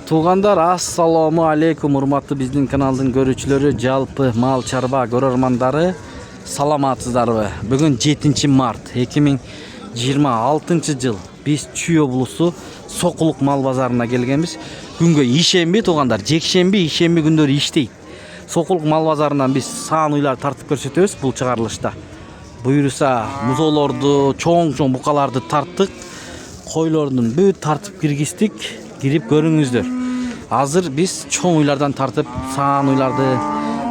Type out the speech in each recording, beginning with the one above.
Tuğanдар, assalamu aleykum, urmatlı bizning kanalдың görүүчүлөрү, жалпы мал чарба көрөрмандары, саламатсыздарбы? Бүгүн 7 март 2026 жыл. Биз Чүй облусу Сокулук мал базарына келгенбиз. Күнгө ишемби Туғандар, жекшемби, ишемби күндөрү иштейт. Сокулук мал базарынан биз саан уйлар тартып көрсөтөбүз бул чыгарылышта. Буюрса, музоолорду, чоң букаларды тарттык, койлордун бүт тартып киргиздик. Girip görüңүздөр. Азыр биз чоң уйлардан тартып, саан уйларды,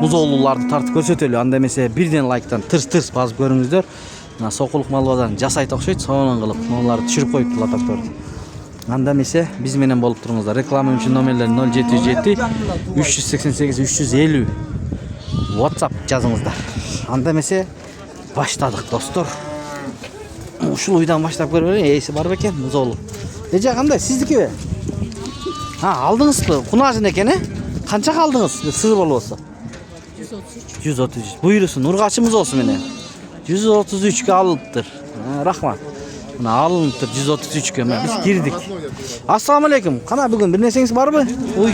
музоолууларды тартып көрсөтөлү. Анда эмесе бирден лайктан тырс басып көрүңүздөр. Мына Сокулук мал базарын жасайт окшойт, сонун кылып монуларды түшүрүп коюпту латактарды. Анда эмесе биз менен болуп туруңуздар. Реклама үчүн номерлер 077 388 350 WhatsApp жазыңыздар. Анда эмесе баштадык достор. Ушул уйдан баштап көрөлү. Эси бар бекен музоолу. Эже кандай сиздикиби? Aldыңызбы? Кунажын экен, Канча алдыңыз? Сыр болбосо. 133. 133. Буйрусун ургачымыз болсун менен. 133 алыптыр. Рахмат. Мына алыныптыр 133 мына биз кирдик. Ассаламу алейкум. Кана бүгүн бир нерсеңиз барбы? Уй.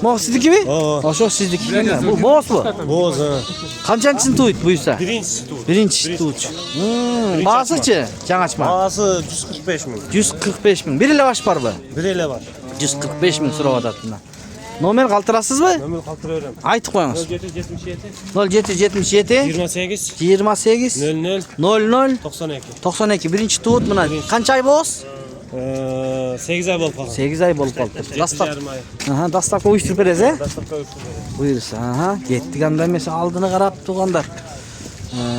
Могу сиздикиби? Ошо сиздики. Бул боозбу? Бооз. Канчанчысын туйт буйса? Биринчиси туйт. Биринчиси туйт. Баасычы? Жаңачма. Баасы 145 миң. 145 миң. Бир эле баш барбы? Бир эле бар. 145 миң сурап атат мына. Номер калтырасызбы? Номер калтыра берем. Айтып коюңуз. 0777 0777 28 00 00 00 92. 92 биринчи туут мына. Канча ай бооз? 8 ай болуп калган. 8 ай болуп калыптыр. Дастап. 7,5 ай. Дастапка уюштуруп бересиз, Дастапка уюштуруп. Буйрса, кеттик анда эмесе алдыны карап Туғандар.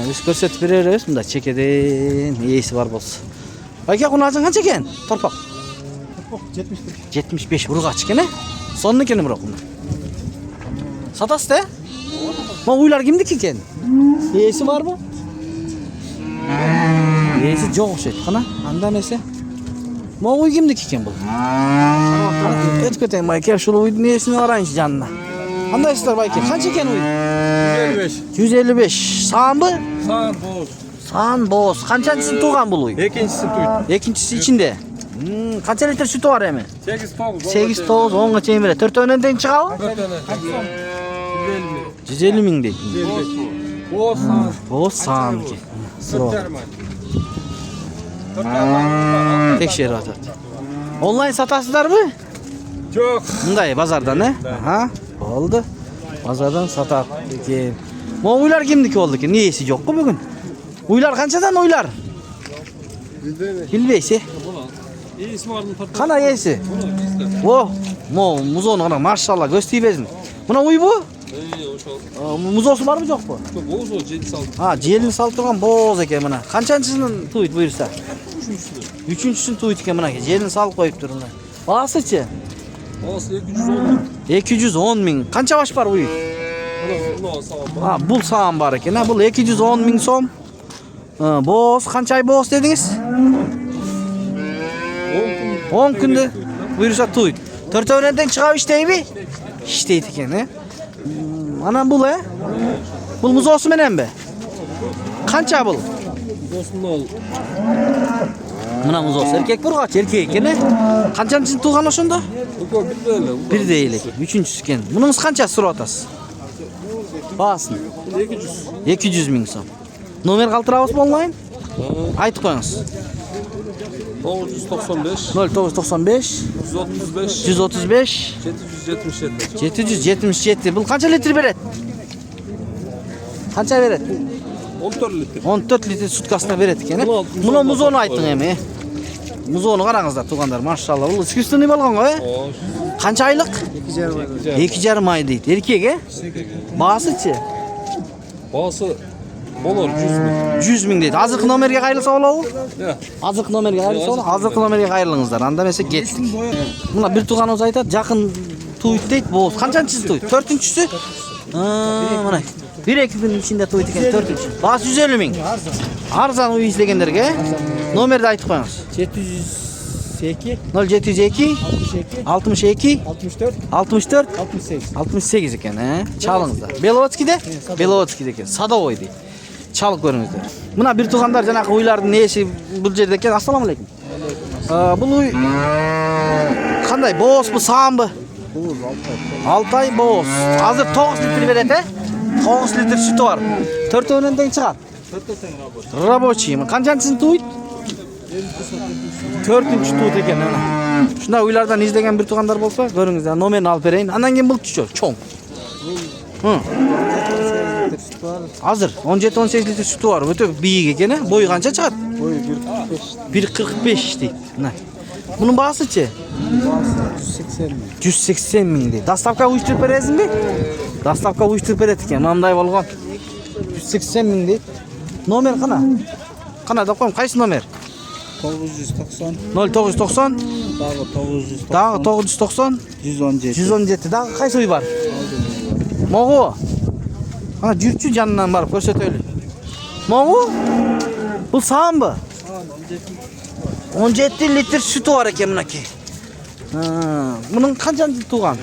Биз көрсөтүп беребиз мында чекеден ээси бар болсо. Байке кунажың канча экен? Торпак. 75. 75 ургач экен, Сонун экен бирок. Сатасыз да? Могу уйлар кимдики экен? Ээси барбы? Ээси жок окшойт. Кана, анда эмесе. Могу уй кимдики экен бул? Өткөтөң байке, ушул уйдун ээсине барайынчы жанына. Кандайсыздар байке? Канча экен уй? 155. Саанбы? Саан бооз. Саан бооз. Канчанчысын тууган бул уй? Экинчиси туйт. Экинчиси ичинде. Канча литр сүтү бар эми? 8,9. 8 9 10 чейин берет. Төртөөнөн тең чыгабы? 150 миң дейт. Бооз саан. Бооз саан экен. 4,5 ай. Текшерип атат. Онлайн сатасыздарбы? Жок. Мындай базардан, Болду. Базардан сатат экен. Могу уйлар кимдики болду экен? Ээси жокпу бүгүн? Уйлар канчадан уйлар? Билбейсиз, Ээси бардын тартып. Кана ээси? Музоону кана машалла көз тийбесин. Мына уйбу? Ошол. Музоосу барбы жокпу? Бооз жел салды. Желин салып турган бооз экен мына. Канчанчысын туйт буйрса? Үчүнчүсүн туйт экен мына. Желин салып коюптур мына. Баасычы? Баасы 210. 210 миң. Канча баш бар уй? Бул саан. Бул саан бар экен. Бул 210 миң сом. Бооз канча ай бооз дедиңиз? 10 күндө буйрса туйт. Төртөөнөн тең чыгап иштейби? Иштейт экен, Анан бул, Бул музоосу мененби? Канча бул? Досунун Мына музоосу эркек бургач, эркек экен, Канчанчысын тууган ошондо? Бирдей эле. Үчүнчүсү экен. Мунуңуз канча сурап атасыз? Баасын? 200 миң сом. Номер калтырабызбы онлайн? Айтып коюңуз. 995 0995 135 135 777. 777. Бул канча литр берет? Канча берет? 14 литр. 14 литр суткасына берет экен, Муну музоону айттың эми. Музоону караңыздар Туғандар, машалла. Бул искусственный болгон го, Канча айлык? 2,5 ай дейт. Эркек, Баасычы? Баасы болор 100 миң. 100 миң дейт. Азыркы номерге кайрылса болобу? Азыркы номерге кайрылса болобу? Азыркы номерге кайрылыңыздар. Анда эмесе кеттик. Мына бир тууганыбыз айтат, жакын туйт дейт. Бооз. Канчанчысы туйт? 4-үнчүсү? Мына 1-2 күн ичинде туйт экен, 4-үнчүсү. Баасы 150 миң. Арзан уй издегендерге, Номерди айтып коюңуз. 702 072 62 62 64 64 68. 68 экен, Чалыңыздар. Беловодскийде? Беловодскийде экен. Садовой дейт. Чалып көрүңүздөр. Мына бир туугандар жанакы уйлардын ээси бул жерде экен. Ассаламу алейкум. Бұл уй қандай боз bu сам bu? 6 ay boz. Hazır 9 litre beredi. 9 litre sütü var. 4 önünden çıkar. Рабочий. Qanchanchisini to'ydi? 4-chi to'ydi ekan mana. Shunda uylardan izlagan bir tuğanlar bo'lsa, ko'ringizlar, nomerini olib berayin. Andan keyin bultchi cho'ng. Hazır 17-18 litre sütü var. Öte biyik ekan, bo'yi qancha chiqadi? Boyu 1.45 deydi. Mana. Bunun bahasichi? 180 ming deydi. Dastavka uyushtirib berasizmi? Dastavka uyushtirib beradi ekan. Mamday bo'lgan. 180 ming deydi. Nomer qana? Qana deb qo'yim, qaysi nomer? 990. 0990 Dağı 990. Dağı 990 117. 117 dağı qaysi uy var? Moğu. Ha, jurchu jandan barib ko'rsataylik. Moğu? Bu sağım 17 litre sütü var ekan bunaki. Bunun qanchasi tuğan?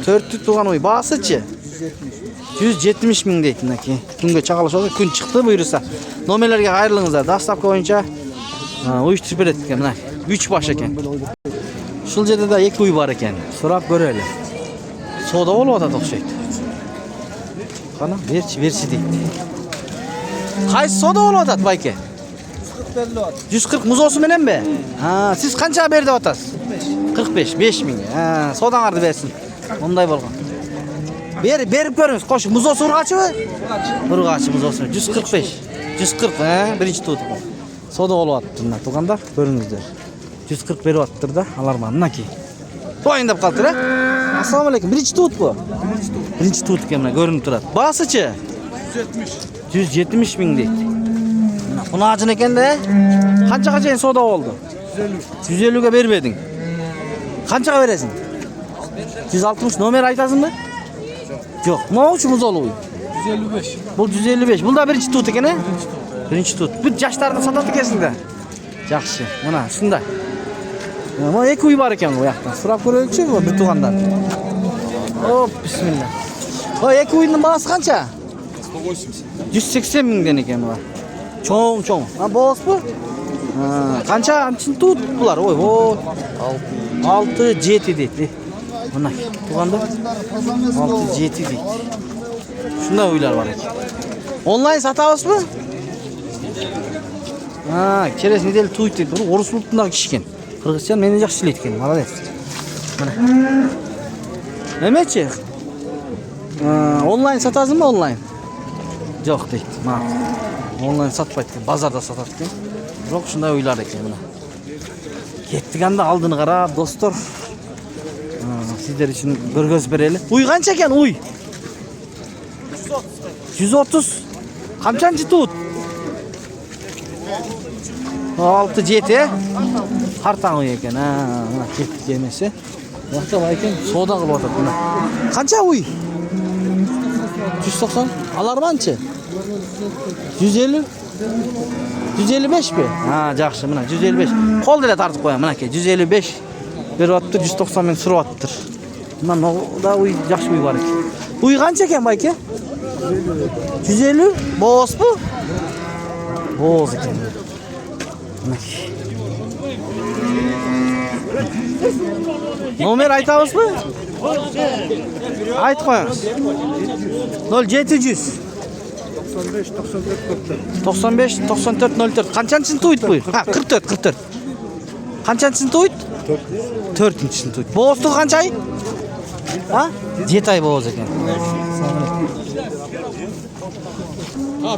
4 tuğan uy. Bahasichi? 170 ming deydi bunaki. Kunga chaqalashadi, kun chiqdi buyursa. Nomerlarga qayrilingizlar. Dastavka bo'yicha uyushtirib beradi ekan mana. 3 bosh ekan. Shul yerda da 2 uy bor ekan. So'rab ko'raylik. Savdo bo'lyapti o'xshaydi. Qana, berchi deydi. Qaysi savdo bo'lyapti bayka? 140 muzosi menenmi? Ha, siz qancha berdi otasiz? 45, 5 ming. Ha, savdolarni bersin. Bunday bo'lgan. Berib ko'ringiz. Qo'shib muzosi urg'achimi? Urg'achi muzosi. 145. 140, ha, birinchi tut. Savdo bo'lyapti bundan to'g'anda, ko'ringizlar. 140 beryaptir-da, alarman. Bunaki. To'yin deb qoldi-da. Assalomu alaykum. Birinchi tut bu. Birinchi tut ekan, mana ko'rinib turadi. Bahasichi? 170 ming deydi. Buni acın ekan-da. Qanchaga savdo oldu? 150 ga bermeding. Qanchaga berasan? 160 nomer aytasizmi? Yo'q. Nima uchun muzol 155. Bu 155. Bunda birinchi tut ekan-a? Birinchi tut. Bu yoshlarni sotadi ekansiz-da. Yaxshi. Mana shunday. Mana 2 uy bor ekan bu yoqda. So'rab ko'raylik-chi bu bir tuğandan. Hop, bismillah. O 2 uyning bahasi qancha? 180 mingdan ekan bu. Cho'ng. Ha, boz bu? Ha, qancha tut bular? Oy, 6 7 deydi. Mana tuğanda 6 7 deydi. Shunday uylar bor ekan. Onlayn sotabizmi? Ha, keres nedel to'yt deydi. Bu o'rus ulutidan kishi ekan. Qirg'izcha meni yaxshi ishlaydi ekan. Молодец. Mana. Nimachi? Onlayn sotasizmi, onlayn? Yo'q deydi. Mana. Onlayn satmaydi ekan, bozorda sotadi ekan. Biroq shunday uylar ekan mana. Ketdiganda oldini qarab, do'stlar. Sizlar uchun ko'rgazib beraylik. Uy qancha ekan uy? 130. Qanchанчы tut? 6 7. Qartan uy ekan. Ha, mana ketdik emesi. Yo'qsa voy ekan, savdo qilib o'tadi buni. Qancha uy? 190. Alarmanchi? 150. 155 mi? Ha, yaxshi, mana 155. Qo'lda tartib qo'yaman, mana aka, 155. Beryapti, 190 ming suryaptir. Mana da uy yaxshi uy bor ekan. Uy qancha ekan bu aka? 150. Boz bu? Boz ekan. Nomer aytamizmi? Aytib qo'yamiz. 0700 95 94 04. Qanchanchisini to'ydi bu? Ha, 44. Qanchanchisini to'ydi? 4-chisini to'ydi. Bo'zdi qancha ay? Ha? 7 ay bo'z ekan.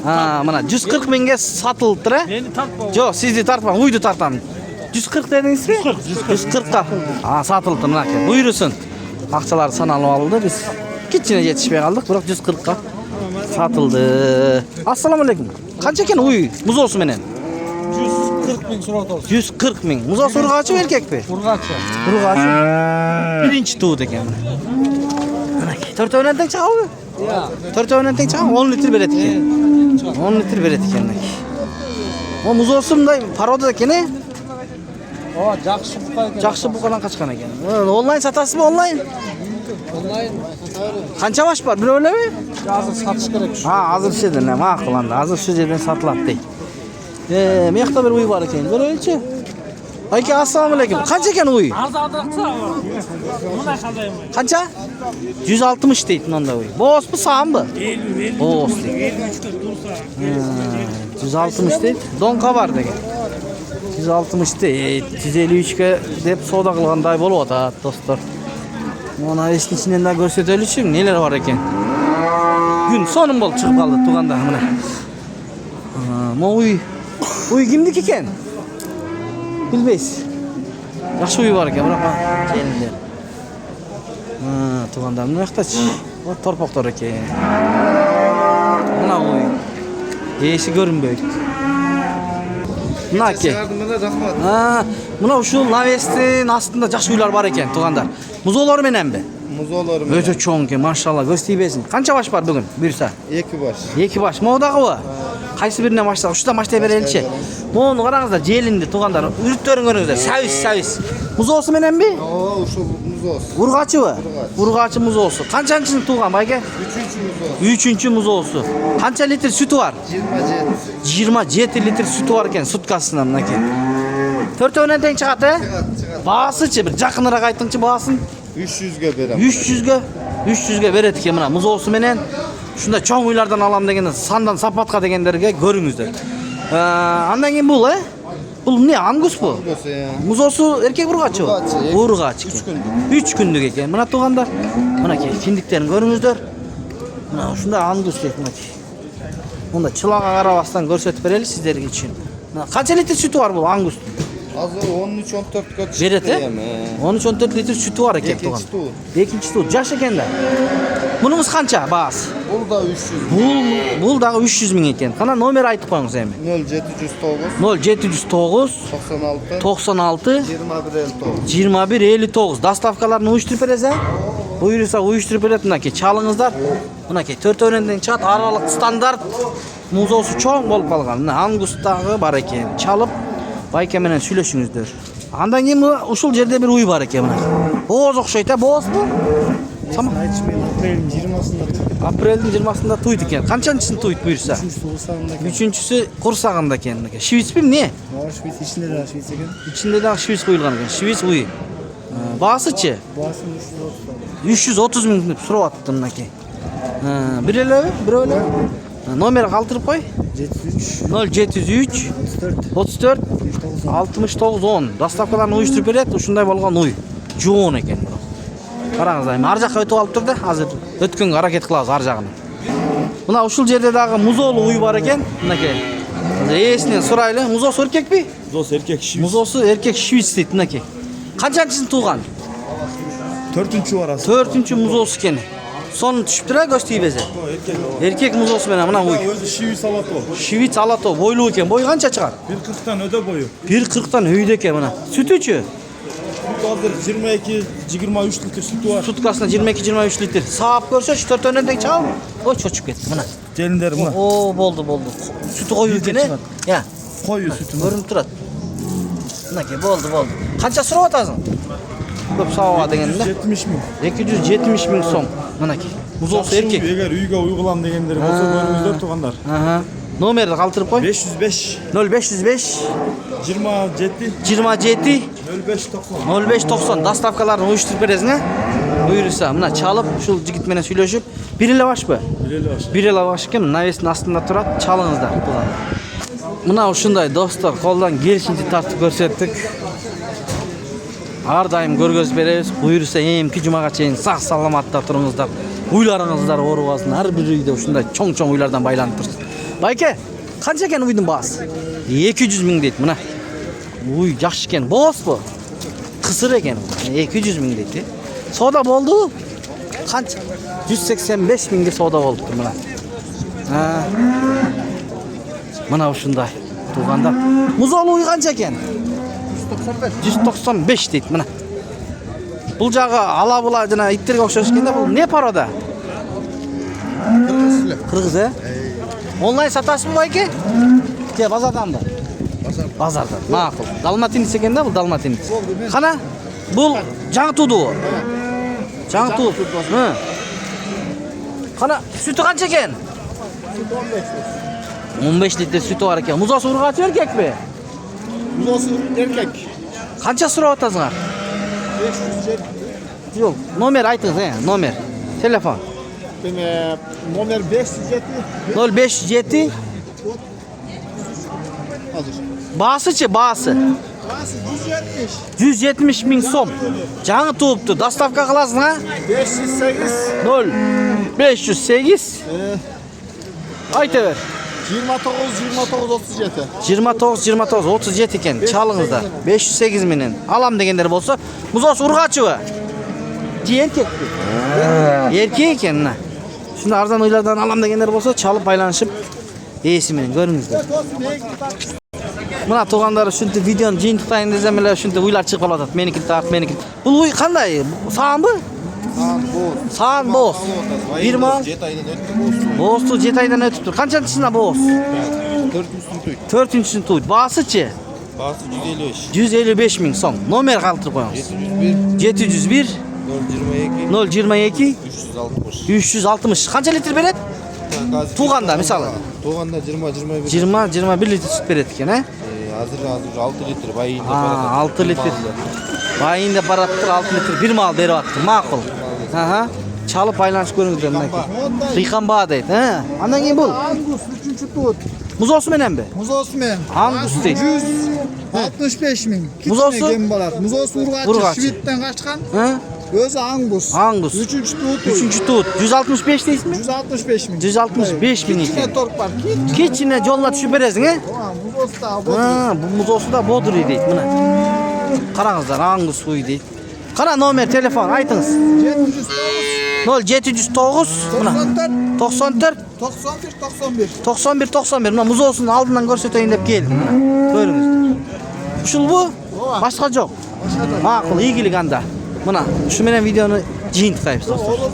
Ha, mana 140 mingga sotildi-da. Meni tartma. Yo'q, sizni tartmam, uyni tartaman. 140 dedingizmi? 140 ta. Ha, sotildi mana aka. Buyursin. Aqchalar sanalib oldi. Biz kichkina yetishmay qoldik, biroq 140 ga sotildi. Assalomu alaykum. Qancha ekan uy? Muzosi menen? 140 ming so'rayapsiz. 140 ming. Muzosi urg'achi erkakmi? Urg'achi. Urg'achi. Birinchi tuvd ekan. Mana 4 o'yindan chiqadi. Yo'q. 4 o'yindan chiqadi, 10 litr beradi ekan. 10 litr beradi ekan. O muzosi bunday paroda ekan-a? O, yaxshi buqa ekan. Yaxshi buqadan qochgan ekan. Onlayn sotasizmi, onlayn? Onlayn Qancha bosh bor? Bir o'ylami? hozir sotish kerak. Ha, hozir shu yerdan ma'qul endi. Hozir shu yerdan sotiladi deydi. Bu yoqda bir uy bor ekan. Ko'raylik-chi. Aka assalomu alaykum. Qancha ekan uy? Qancha? 160 deydi nonda uy. Bo'smi, sağmı? Bo's deydi. 160 deydi. Donqa var degan. 160 deydi. 153 ga deb savdo qilganday bo'lyapti, do'stlar. Mana esnichidan da ko'rsataylikchi, nelar bor ekan. Gün sonum bo'lib chiqib qoldi tug'anda mana. Ma uy kimniki ekan? Bilmaysiz. Yaxshi uy bor ekan, biroq keldi. Tug'anda nima yoqdachi? Bu torpoqlar ekan. Mana uy. Esi ko'rinmaydi. Mana aka. Mana shu lavestin astında yaxshi uylar bor ekan tug'anda. Muzolar menenmi? Muzolar mı? Öte çoğun ki maşallah göstereyim besin. Kança baş var bugün? Buyursa. İki baş. İki baş. Moğdağı o. Qaysı birine başlayalım. Şurada başlayıp verelim. Moğunu qarаңыздар jelindi tuğanlar. Ürütlerin görünüzler. Savis. Muz olsun menen mi? Oo, şu muzoz. Urgaçı mı? Urgaçı muz olsun. Kançancısın tuğan bayke? Üçüncü muzoz. 3. muz olsun. Kança litre sütü var? 27 litre sütü var eken sutkasından nake. 4 önenden çıkarttı. Bağısıçı bir jakınıra aytыңчы bağısın. 300'ge berem. 300'ge beredi ki mına muz olsun menen. Şunda çoğun uylardan alam degende sandan sapatka degenderge görüңүздөр. Andan keyin bul Bul ne angus bu? Burası ya. Muz olsun erkek urgaçı mı? Urgaç. 3 günlük. 3 günlük eken. Mına tuğanda. Mına ki findiklerini görüңүздөр. Mına şunda angus deyip mına ki. Onda çılağa karabastan görsetip bereli sizlerge için. Kaça litre sütü var bu angus? Azı 13-14 kaç. Bereti? 13-14 litre sütü var eken tuğan. Ekinci tuğ. Jaş eken de. Bunumuz kança bağız? Burada 300. Bul dağı 300 min eken. Kana nomer aytıp koyuңuz emi. 0709 0709 96 96 21 59. 21.59. Dastavkalarını uyuşturup berese. Buyursa uyuşturup beretinde ki çalыңыздар. Buna ki 4 önünden çat aralık standart muzosu çoğun bolup kalgan. Angus dağı var eken. Çalıp bayke menen süйлөшүңүздөр. Andan keyin uşul jerde bir uy var eken mına. Boz okşoyt ha, boz bu. Tamam. Aprel'in 20'sında. Aprel'in 20'sında tuyt eken. Kançançısını tuyt buyursa? Üçüncüsü kursağında eken. Şivits mi ne? Var Şvits içinde de Şvits eken. İçinde de şivits koyulgan eken. Şivits uyu. Bağısıçı? Bağısın 330 min sorup attım naki. Bir öyle. Nomeri kaldırıp koy. 0703 34 69 10. Dastavkalarını uyuşturup beret. Uşunday bolgan uy. Joğun eken. Qarаңыздар, ар жаққа өтіп алып тұрды. Азыр өткенге hareket қылабыз ар жағына. Мына ушул жерде дагы музолу уй бар екен. Мынакей. Эсинен сурайлы. Музосу эркек пи? Музосу эркек шивиц. Музосу эркек шивиц дейт мынакей. Канчанчысын тууган? 4-чү барасы. 4-чү музосу экен. Сонун түшүптүр а көз тийбезе. Эркек музосу менен мына уй. Өзү шивиц алато. Шивиц алато бойлуу экен. Бою канча чыгат? 1.40-тан өдө бою. 1.40-тан өйдө экен мына. Сүтүчү? Азыр 22-23 литр sütü var. Суткасына 22-23 литр. Саап көрсөчү 4 өнөндөн чагып. Ой, чочуп кетти мына. Желиндер мына. О, болду. Sütü koyu eкен, e? Ya. Koyu sütü. Көрүнүп турат. Мынакей, болду. Канча сурап атасың? Көп сабага дегенде. 270 min. 270 миң сом. Мынакей. Музосу эркек. Эгер үйгө уйгулам дегендер болсо көрүңүздөр туугандар. Номерди калтырып кой. 505 0505 27 27 0590. 0590 dastavkalarını uyuşturup berесиң, а? Buyursa, mına çalıp uşul jigit менен сүйлөшүп, бир эле башпы? Бир эле баш экен, навестин астында турат, чалыңыздар. Мына ушундай достор, колдон келишинче тартып көрсөттүк. Ар дайым көргөзүп беребиз. Buyursa, эмки жумага чейин сак саламатта туруңуздар. Уйларыңыздар оорубасын. Ар бир үйдө ушундай чоң уйлардан байланып турсун. Байке, канча экен уйдун баасы? 200 миң дейт мына. Уй, жакшы экен. Босбу? Кысыр экен. 200 миң дейт. Соода болду? Канча? 185 миңге соода болуптур мына. Мына ушундай туугандар. Музолу уй канча экен? 195 дейт мына. Бул жагы ала-була жана иттерге окшош экен да, бул не порода? Кыргыз, э? Онлайн сатасызбы байке? Же базарданбы? Базардан. Макул. Далматинец экен да, бул далматинец. Кана? Бул жаңы туудубу? Жаңы туу. Кана, сүтү канча экен? 15 литр sütü var eкен. Muzası urgaçı erkek mi? Muzosu erkek. Qancha so'rab o'tasizlar? 507. Yo'q, nomer aytingiz, nomer. Telefon. Demek nomer 507. 057 Hazır. Bağısıçı, bağısı. Nasıl 170? 170 ming so'm. Жаңы tuğuptu. Dastavka kılasın ha? 508. 0 508 Aytıver. 29 29 37 ekan. Çalыңızda. 508 minin. Alam degenler bolsa, Muzos Urgaçova. Erkek. Erkek ekan mına. Şunda arzan oylardan alam degenler bolsa, çalıp baylanışıp esimini görüңүздөр. Mına tuğandары şuntu videonu jintayın desem ele şuntu uylar çıkıp alatat. Meniki tart, meniki. Bul uy kanday? Sağın bu? Sağın boz. Bir mal. 7 aydan öttü. Boğazı 7 aydan ötüp dur. Kaçıncısında boğaz? 4-üncüsünü tuydu. Bağısıçı? Bası 155. 155 ming so'm. Nomer kaltırıp koyamiz. 701 022 360. 360. Kança litre berет? Tuğanda misалы. Tuğanda 20-21. 20-21 litre süt berет ekan, he? Hazır 6 litre bayında Ha, 6 litre. Bayında parattır 6 litre. Bir mal berip attı. Makul. Aha. Çalıp aylanış görüңүздөр mınaki. Rıykan bağ deydi, he? Andan keyin bul. Angus 3. tut. Muz olsun menen be? Muz olsun men. Angus deydi. 165 ming. Muz olsun? Kim bolar? Muz olsun Urgaçı. Urgaçı. Şivitten kaçkan. He? Özü Angus. Angus. 3. tut. 3. tut. 165 deysiz mi? 165 ming. 165 bin İçine ekan. tork var. Kit. Keçine yoluna düşüp beresiň, he? Muz olsun da bu. Ha, bu muz olsun da bodur deydi mına. Qarаңыздар, Angus uy deydi. Qara nomer telefon aytыңыз. 0709 mına 94 94 91 91 mına muz olsun aldından görseteyin dep geldim mına. Görüңүz. Uşul bu? Başka yok. Makul, iyigilik anda. Mına şu menen videonu jintayбыз dostlar.